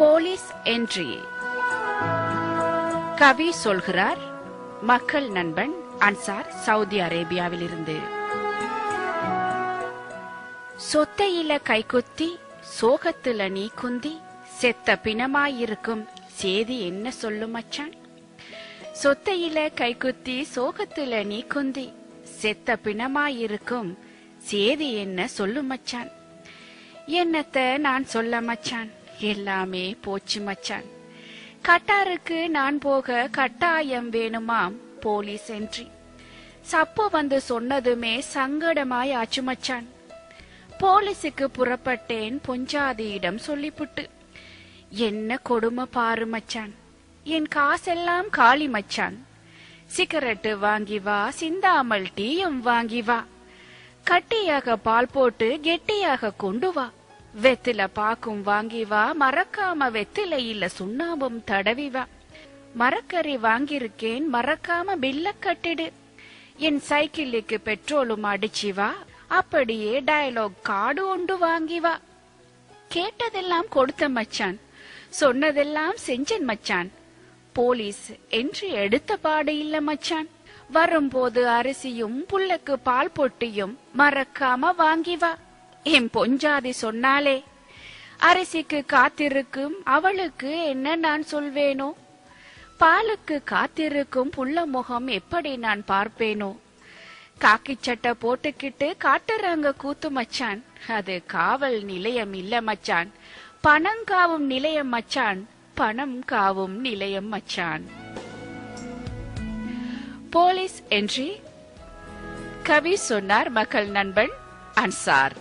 Police entry. கவி சொல்கிறார். மக்கள் நண்பன் அன்சார், சவுதி அரேபியாவிலிருந்து. சொத்தையில கைக்குத்தி சோகத்துல நீ குந்தி செத்த பிணமாயிருக்கும் சேதி என்ன சொல்லும் மச்சான். சொத்தையில கைக்குத்தி சோகத்துல நீ குந்தி செத்த பிணமாயிருக்கும் சேதி என்ன சொல்லும் மச்சான். என்னத்த நான் சொல்ல மச்சான், எல்லாமே போச்சு மச்சான். கட்டாருக்கு நான் போக கட்டாயம் வேணுமாம் போலீஸ் என்ட்ரி. சப்பு வந்து சொன்னதுமே சங்கடமாய் ஆச்சு மச்சான். போலீஸுக்கு புறப்பட்டேன் பொஞ்சாதியிடம் சொல்லிப்புட்டு. என்ன கொடுமை பாரு மச்சான், என் காசெல்லாம் காலி மச்சான். சிகரெட்டு வாங்கி வா, சிந்தாமல் டீயும் வாங்கி வா, கட்டியாக பால் போட்டு கெட்டியாக கொண்டு வா, வெத்தில பாக்கும் வாங்கி வா, மறக்காம வெத்திலையில சுண்ணாம்பும் தடவி வா, மரக்கறி வாங்கியிருக்கேன் மறக்காம பில்ல கட்டிடு, என் சைக்கிளுக்கு பெட்ரோலும் அடிச்சு வா, அப்படியே டயலாக் கார்டு ஒன்று வாங்கி வா. கேட்டதெல்லாம் கொடுத்த மச்சான், சொன்னதெல்லாம் செஞ்சன் மச்சான். போலீஸ் என்ட்ரி எடுத்த பாடு இல்ல மச்சான். வரும்போது அரிசியும் புல்லுக்கு பால் பொட்டியும் மறக்காம வாங்கி வா. என் பொஞ்சாதி சொன்னாலே அரிசிக்கு காத்திருக்கும் அவளுக்கு என்ன நான் சொல்வேனோ, பாலுக்கு காத்திருக்கும் புள்ள முகம் எப்படி நான் பார்ப்பேனோ. காக்கி சட்டை போட்டுக்கிட்டு காட்டுறாங்க கூத்து மச்சான், அது காவல் நிலையம் இல்ல மச்சான், பணம் காவும் நிலையம் மச்சான், பணம் காவும் நிலையம் மச்சான். Police entry. கவி சொன்னார். மக்கள் நண்பன் அன்சார்.